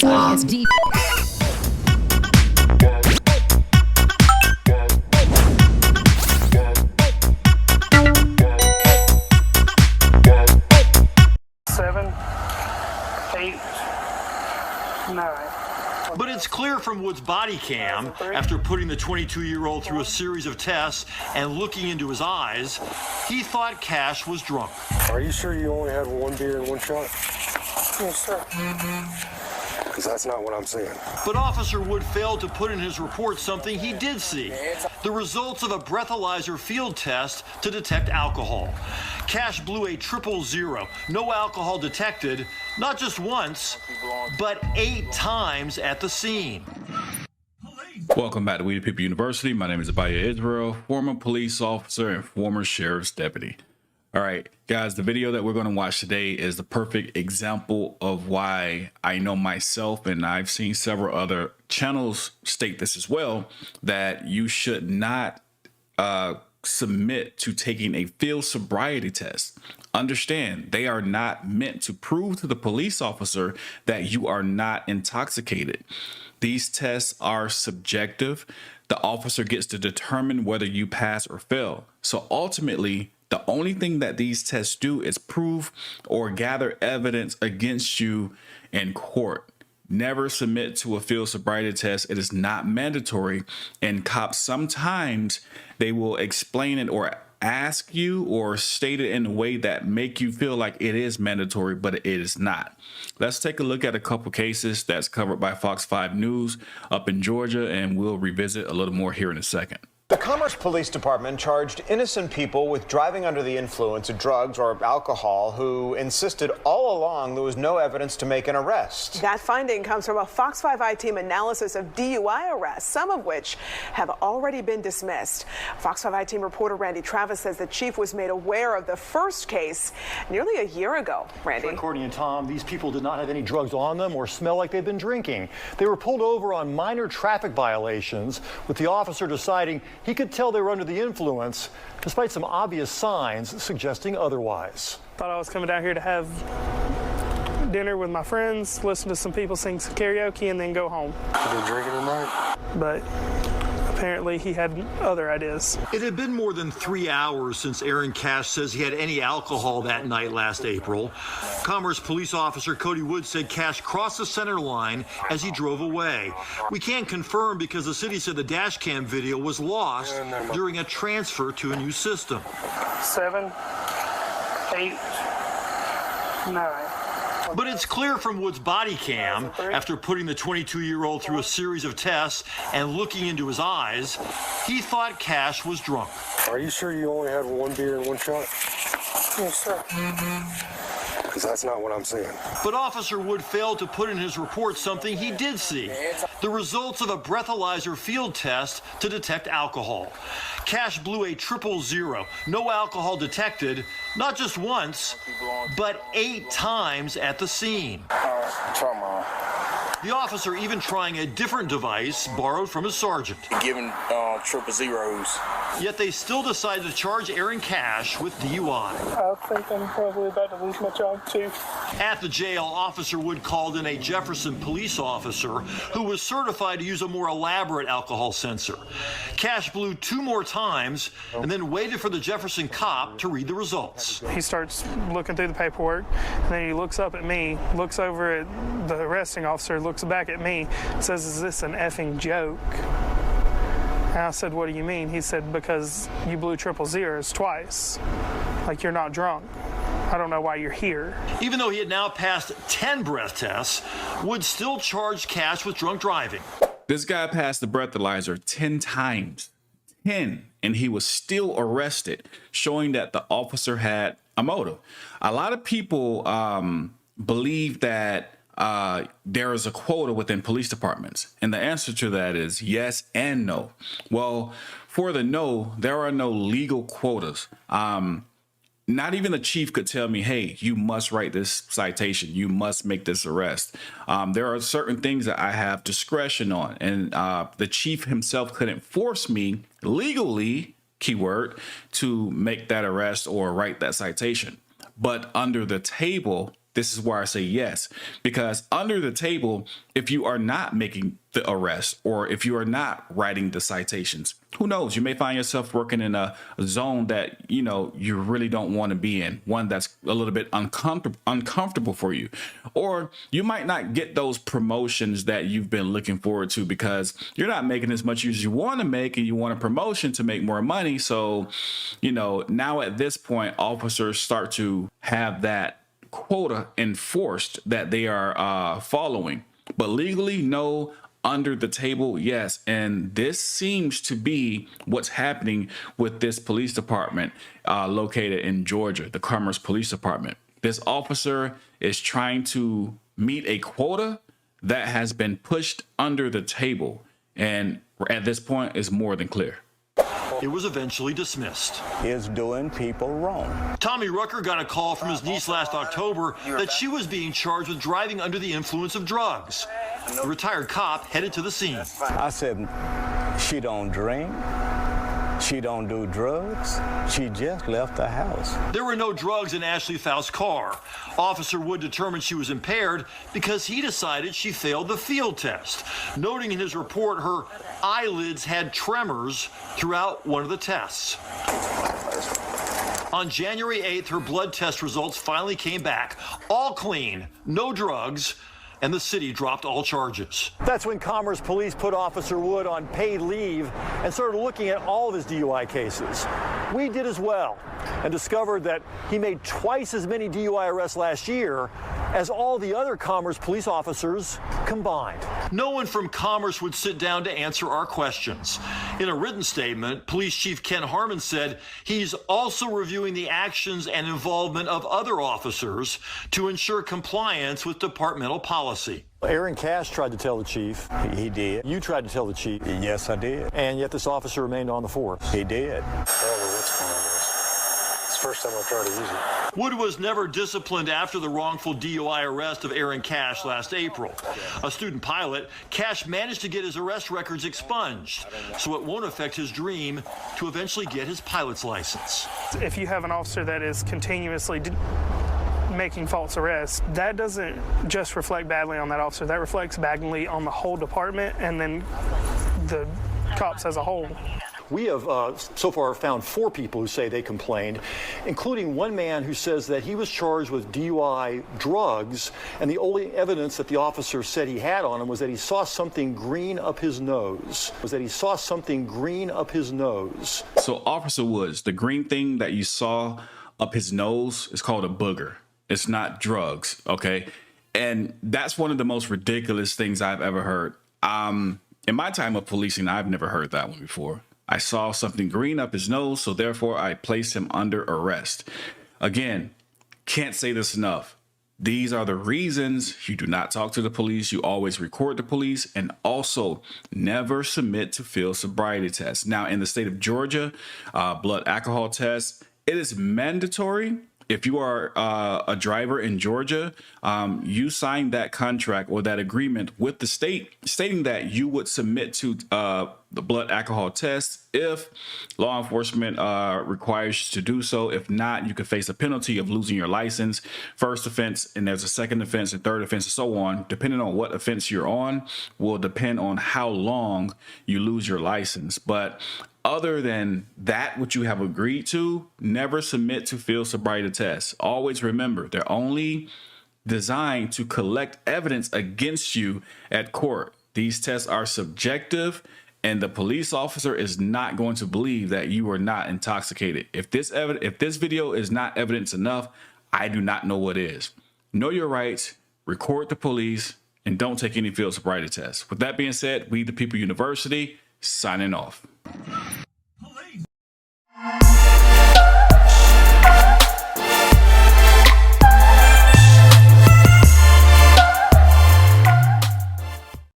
ESD. But it's clear from Wood's body cam, after putting the 22-year-old through a series of tests and looking into his eyes, he thought Cash was drunk. Are you sure you only had one beer and one shot? Yes, sir. Because that's not what I'm saying. But Officer Wood failed to put in his report something he did see: the results of a breathalyzer field test to detect alcohol. Cash blew a 000, no alcohol detected, not just once, but 8 times at the scene. Welcome back to We the People University. My name is Abaya Israel, former police officer and former sheriff's deputy. All right, guys, the video that we're going to watch today is the perfect example of why I know myself, and I've seen several other channels state this as well, that you should not submit to taking a field sobriety test. Understand, they are not meant to prove to the police officer that you are not intoxicated. These tests are subjective. The officer gets to determine whether you pass or fail. So ultimately, the only thing that these tests do is prove or gather evidence against you in court. Never submit to a field sobriety test. It is not mandatory. And cops, sometimes they will explain it or ask you or state it in a way that make you feel like it is mandatory, but it is not. Let's take a look at a couple cases that's covered by Fox 5 News up in Georgia, and we'll revisit a little more here in a second. The Commerce Police Department charged innocent people with driving under the influence of drugs or alcohol who insisted all along there was no evidence to make an arrest. That finding comes from a Fox 5 I-team analysis of DUI arrests, some of which have already been dismissed. Fox 5 I-team reporter Randy Travis says the chief was made aware of the first case nearly a year ago. Randy. Courtney and Tom, these people did not have any drugs on them or smell like they've been drinking. They were pulled over on minor traffic violations, with the officer deciding he could tell they were under the influence, despite some obvious signs suggesting otherwise. Thought I was coming down here to have dinner with my friends, listen to some people sing some karaoke, and then go home. You been drinking tonight? But apparently he had other ideas. It had been more than 3 hours since Aaron Cash says he had any alcohol that night last April. Commerce police officer Cody Wood said Cash crossed the center line as he drove away. We can't confirm because the city said the dash cam video was lost during a transfer to a new system. 7, 8, 9. But it's clear from Wood's body cam, after putting the 22-year-old through a series of tests and looking into his eyes, he thought Cash was drunk. Are you sure you only had one beer and one shot? Yes, sir. Because that's not what I'm saying. But Officer Wood failed to put in his report something he did see: the results of a breathalyzer field test to detect alcohol. Cash blew a 000, no alcohol detected, not just once, but 8 times at the scene. The officer even trying a different device borrowed from his sergeant. Giving 000s. Yet they still decided to charge Aaron Cash with DUI. I think I'm probably about to lose my job too. At the jail, Officer Wood called in a Jefferson police officer who was certified to use a more elaborate alcohol sensor. Cash blew 2 more times and then waited for the Jefferson cop to read the results. He starts looking through the paperwork, and then he looks up at me, looks over at the arresting officer, looks back at me, says, "Is this an effing joke?" And I said, "What do you mean?" He said, "Because you blew 000s twice. Like, you're not drunk. I don't know why you're here." Even though he had now passed 10 breath tests, Wood still charged Cash with drunk driving. This guy passed the breathalyzer 10 times, 10, and he was still arrested, showing that the officer had a motive. A lot of people believe that there is a quota within police departments, and the answer to that is yes and no. Well, for the no, there are no legal quotas. not even the chief could tell me, hey, you must write this citation. You must make this arrest. There are certain things that I have discretion on, and the chief himself couldn't force me legally, keyword, to make that arrest or write that citation. But under the table, this is where I say yes, because under the table, if you are not making the arrest or if you are not writing the citations, who knows, you may find yourself working in a zone that, you know, you really don't want to be in, one that's a little bit uncomfortable for you, or you might not get those promotions that you've been looking forward to because you're not making as much as you want to make and you want a promotion to make more money. So, you know, now at this point, officers start to have that quota enforced that they are following, but legally, no. Under the table, yes. And this seems to be what's happening with this police department located in Georgia, the Commerce Police Department. This officer is trying to meet a quota that has been pushed under the table, and at this point is more than clear. It was eventually dismissed. Is doing people wrong. Tommy Rucker got a call from his niece last October that she was being charged with driving under the influence of drugs. The retired cop headed to the scene. I said, she don't drink. She don't do drugs. She just left the house. There were no drugs in Ashley Faust's car. Officer Wood determined she was impaired because he decided she failed the field test, noting in his report her eyelids had tremors throughout one of the tests. On January 8th, her blood test results finally came back, all clean, no drugs, and the city dropped all charges. That's when Commerce Police put Officer Wood on paid leave and started looking at all of his DUI cases. We did as well and discovered that he made twice as many DUI arrests last year as all the other Commerce police officers combined. No one from Commerce would sit down to answer our questions. In a written statement, Police Chief Ken Harmon said he's also reviewing the actions and involvement of other officers to ensure compliance with departmental policy. Aaron Cash tried to tell the chief. He did. You tried to tell the chief. Yes, I did. And yet this officer remained on the force. He did. It's the first time I tried to use it. Wood was never disciplined after the wrongful DUI arrest of Aaron Cash last April. A student pilot, Cash managed to get his arrest records expunged, so it won't affect his dream to eventually get his pilot's license. If you have an officer that is continuously making false arrests, that doesn't just reflect badly on that officer. That reflects badly on the whole department and then the cops as a whole. We have so far found 4 people who say they complained, including one man who says that he was charged with DUI drugs, and the only evidence that the officer said he had on him was that he saw something green up his nose. So Officer Woods, the green thing that you saw up his nose is called a booger. It's not drugs, okay? And that's one of the most ridiculous things I've ever heard. In my time of policing, I've never heard that one before. I saw something green up his nose, so therefore I placed him under arrest. Again, can't say this enough. These are the reasons you do not talk to the police. You always record the police, and also never submit to field sobriety tests. Now, in the state of Georgia, blood alcohol tests, it is mandatory. If you are a driver in Georgia, you signed that contract or that agreement with the state stating that you would submit to the blood alcohol test if law enforcement requires you to do so. If not, you could face a penalty of losing your license. First offense, and there's a second offense and third offense and so on. Depending on what offense you're on will depend on how long you lose your license. But other than that, what you have agreed to, never submit to field sobriety tests. Always remember, they're only designed to collect evidence against you at court. These tests are subjective, and the police officer is not going to believe that you are not intoxicated. If this video is not evidence enough, I do not know what is. Know your rights, record the police, and don't take any field sobriety tests. With that being said, We the People University, signing off.